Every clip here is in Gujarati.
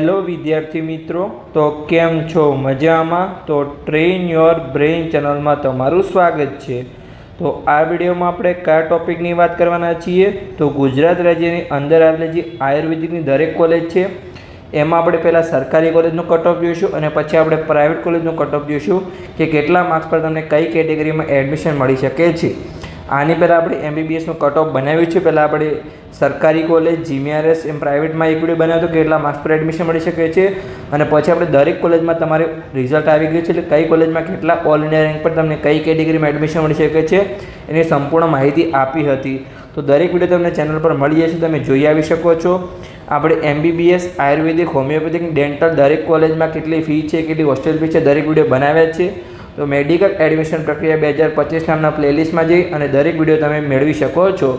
હેલો વિદ્યાર્થી મિત્રો, તો કેમ છો? મજામાં? તો ટ્રેન યોર બ્રેઇન ચેનલમાં તમારું સ્વાગત છે. તો આ વિડીયોમાં આપણે કયા ટોપિકની વાત કરવાના છીએ? તો ગુજરાત રાજ્યની અંદર આવેલી જે આયુર્વેદિકની દરેક કોલેજ છે એમાં આપણે પહેલાં સરકારી કોલેજનું કટ ઓફ જોઈશું અને પછી આપણે પ્રાઇવેટ કોલેજનું કટ ઓફ જોઈશું કે કેટલા માર્ક્સ પર તમને કઈ કેટેગરીમાં એડમિશન મળી શકે છે. આની પહેલાં આપણે MBBSનું કટ ઓફ બનાવ્યું છે. પહેલાં આપણે સરકારી કોલેજ, GMRS એમ પ્રાઇવેટમાં એક વિડીયો બનાવ્યો હતો કે કેટલા માર્ક્સ પર એડમિશન મળી શકે છે અને પછી આપણે દરેક કોલેજમાં તમારે રિઝલ્ટ આવી ગયું છે એટલે કઈ કોલેજમાં કેટલા ઓલ ઇન્ડિયા રેન્ક પર તમને કઈ કેટેગરીમાં એડમિશન મળી શકે છે એની સંપૂર્ણ માહિતી આપી હતી. તો દરેક વિડીયો તમને ચેનલ પર મળી જશે, તમે જોઈ આવી શકો છો. આપણે MBBS, આયુર્વેદિક, હોમિયોપેથિક, ડેન્ટલ દરેક કોલેજમાં કેટલી ફી છે, કેટલી હોસ્ટેલ ફી છે દરેક વિડીયો બનાવ્યા છે. તો મેડિકલ એડમિશન પ્રક્રિયા 2025 નામના પ્લેલિસ્ટમાં જઈ અને દરેક વિડીયો તમે મેળવી શકો છો.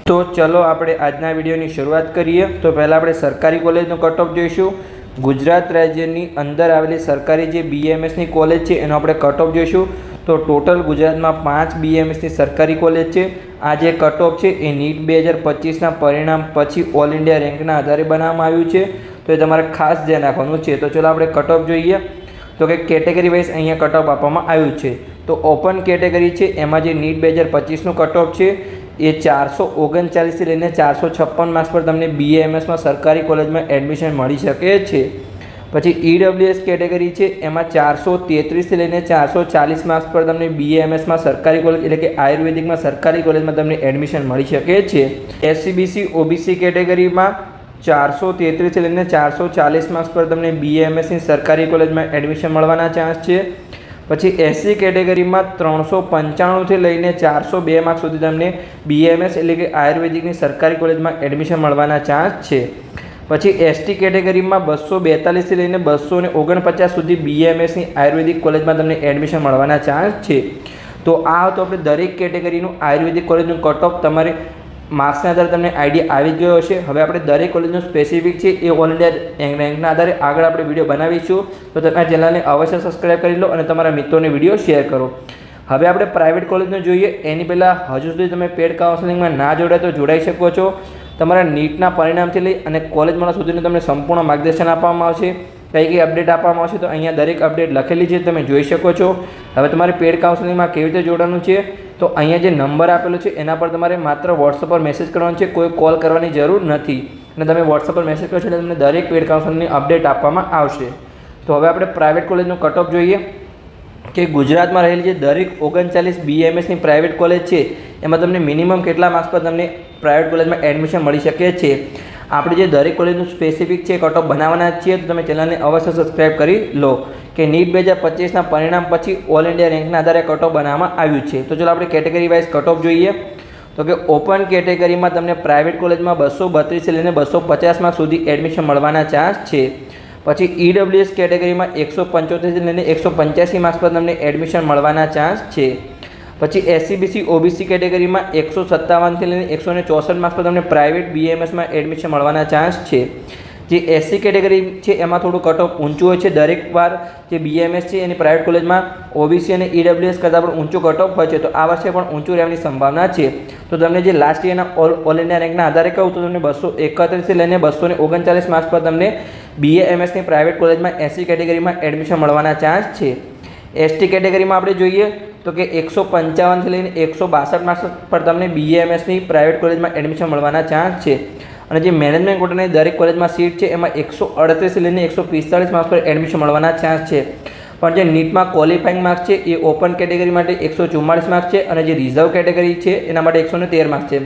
તો ચલો આપણે આજના વિડીયોની શરૂઆત કરીએ. તો પહેલાં આપણે સરકારી કોલેજનો કટ ઓફ જોઈશું. ગુજરાત રાજ્યની અંદર આવેલી સરકારી જે BAMSની કોલેજ છે એનો આપણે કટ ઓફ જોઈશું. તો ટોટલ ગુજરાતમાં 5 BAMSની સરકારી કોલેજ છે. આ જે કટ ઓફ છે એ NEET 2025ના પરિણામ પછી ઓલ ઇન્ડિયા રેન્કના આધારે બનાવવામાં આવ્યું છે. તો એ તમારે ખાસ ધ્યાન રાખવાનું છે. તો ચલો આપણે કટ ઓફ જોઈએ. તો કે કેટેગરી વાઇઝ અહીંયા કટ ઓફ આપવામાં આવ્યું છે. તો ઓપન કેટેગરી છે એમાં જે NEET 2025નું કટ ઓફ છે એ 439થી લઈને 456 માર્ક્સ પર તમને BAMSમાં સરકારી કોલેજમાં એડમિશન મળી શકે છે. પછી EWS કેટેગરી છે એમાં 433થી લઈને 440 માર્ક્સ પર તમને BAMSમાં સરકારી કોલેજ એટલે કે આયુર્વેદિકમાં સરકારી કોલેજમાં તમને એડમિશન મળી શકે છે. SCBC OBC કેટેગરીમાં 433થી લઈને 440 માર્ક્સ પર તમને BAMSની સરકારી કોલેજમાં એડમિશન મળવાના ચાન્સ છે. પછી SC કેટેગરીમાં 395થી લઈને 402 માર્ક્સ સુધી તમને BAMS એટલે કે આયુર્વેદિકની સરકારી કોલેજમાં એડમિશન મળવાના ચાન્સ છે. પછી ST કેટેગરીમાં 242થી લઈને 249 સુધી BAMSની આયુર્વેદિક કોલેજમાં તમને એડમિશન મળવાના ચાન્સ છે. તો આ તો આપણે દરેક કેટેગરીનું આયુર્વેદિક કોલેજનું કટ ઓફ તમારે માર્ક્સના આધારે તમને આઈડિયા આવી ગયો હશે. હવે આપણે દરેક કોલેજનું સ્પેસિફિક છે એ ઓલ ઇન્ડિયા રેન્કના આધારે આગળ આપણે વિડીયો બનાવીશું. તો તમે આ ચેનલને અવશ્ય સબસ્ક્રાઈબ કરી લો અને તમારા મિત્રોને વિડીયો શેર કરો. હવે આપણે પ્રાઇવેટ કોલેજનું જોઈએ. એની પહેલાં હજુ સુધી તમે પેડ કાઉન્સેલિંગમાં ના જોડાય તો જોડાઈ શકો છો. તમારા નીટના પરિણામથી લઈ અને કોલેજ મળવા સુધીનું તમને સંપૂર્ણ માર્ગદર્શન આપવામાં આવશે. કઈ અપડેટ આપવામાં આવશે તો અહીંયા દરેક અપડેટ લખેલી છે, તમે જોઈ શકો છો. હવે તમારે પેડ કાઉન્સેલિંગમાં કેવી રીતે જોડાવાનું છે તો અહીંયા જે નંબર આપેલો છે એના પર તમારે માત્ર વોટ્સઅપ પર મેસેજ કરવાનો છે, કોઈ કોલ કરવાની જરૂર નથી. અને તમે વોટ્સઅપ પર મેસેજ કરશો એટલે તમને દરેક પેડ કાઉન્સેલિંગની અપડેટ આપવામાં આવશે. તો હવે આપણે પ્રાઇવેટ કોલેજનું કટ ઓફ જોઈએ કે ગુજરાતમાં રહેલી જે દરેક 39 BAMSની પ્રાઇવેટ કોલેજ છે એમાં તમને મિનિમમ કેટલા માર્ક્સ પર તમને પ્રાઇવેટ કોલેજમાં એડમિશન મળી શકે છે. આપણે જે દરેક કોલેજનું સ્પેસિફિક છે કટ ઓફ બનાવવાના છીએ તો તમે ચેનલને અવશ્ય સબસ્ક્રાઈબ કરી લો કે NEET 2025ના પરિણામ પછી ઓલ ઇન્ડિયા રેન્કના આધારે કટ ઓફ બનાવવામાં આવ્યું છે. તો ચલો આપણે કેટેગરી વાઇઝ કટ ઓફ જોઈએ. તો કે ઓપન કેટેગરીમાં તમને પ્રાઇવેટ કોલેજમાં 232થી લઈને 250 માર્ક્સ સુધી એડમિશન મળવાના ચાન્સ છે. પછી EWS કેટેગરીમાં 175થી લઈને 185 માર્ક્સ પર તમને એડમિશન મળવાના ચાન્સ છે. પછી SCBC OBC કેટેગરીમાં 157થી લઈને 164 માર્ક્સ પર તમને પ્રાઇવેટ BAMSમાં એડમિશન મળવાના ચાન્સ છે. જે SC કેટેગરી છે એમાં થોડું કટ ઓફ ઊંચું હોય છે. દરેક વાર જે BAMS છે એની પ્રાઇવેટ કોલેજમાં OBC અને EWS કરતાં પણ ઊંચું કટ ઓફ હોય છે. તો આ વર્ષે પણ ઊંચું રહેવાની સંભાવના છે. તો તમને જે લાસ્ટ યરના ઓલ ઇન્ડિયા રેન્કના આધારે કહું તો તમને 231થી લઈને 239 માર્ક્સ પર તમને BAMSની પ્રાઇવેટ કોલેજમાં SC કેટેગરીમાં એડમિશન મળવાના ચાન્સ છે. ST કેટેગરીમાં આપણે જોઈએ તો કે 155થી લઈને 162 માર્ક્સ પર તમને BAMSની પ્રાઇવેટ કોલેજમાં એડમિશન મળવાના ચાન્સ છે. અને જે મેનેજમેન્ટ કોટાની દરેક કોલેજમાં સીટ છે એમાં 138થી લઈને 145 માર્ક્સ પર એડમિશન મળવાના ચાન્સ છે. પણ જે નીટમાં ક્વોલિફાઈંગ માર્ક્સ છે એ ઓપન કેટેગરી માટે 144 માર્ક્સ છે અને જે રિઝર્વ કેટેગરી છે એના માટે 113 માર્ક્સ છે.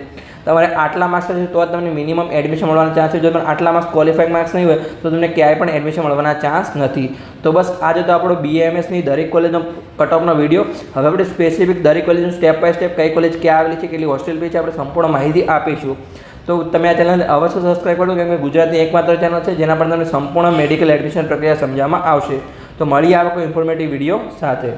તમારે આટલા માર્ક્સ હશે તો તમને મિનિમમ એડમિશન મળવાના ચાન્સ છે. જો તમને આટલા માર્ક્સ ક્વોલિફાઈંગ માર્ક્સ નહીં હોય તો તમને ક્યાંય પણ એડમિશન મળવાના ચાન્સ નથી. તો બસ આજે તો આપણો BAMSની દરેક કોલેજનો કટ ઓફનો વિડીયો. હવે આપણે સ્પેસિફિક દરેક કોલેજનું સ્ટેપ બાય સ્ટેપ કઈ કોલેજ ક્યાં આવેલી છે, કેટલી હોસ્ટેલ ફી છે, આપણે સંપૂર્ણ માહિતી આપીશું. તો તમે આ ચેનલને અવશ્ય સબસ્ક્રાઈબ કરો કેમ કે ગુજરાતની એકમાત્ર ચેનલ છે જેના પર તમને સંપૂર્ણ મેડિકલ એડમિશન પ્રક્રિયા સમજાવવામાં આવશે. તો મળીએ આ કોઈ ઇન્ફોર્મેટિવ વિડીયો સાથે.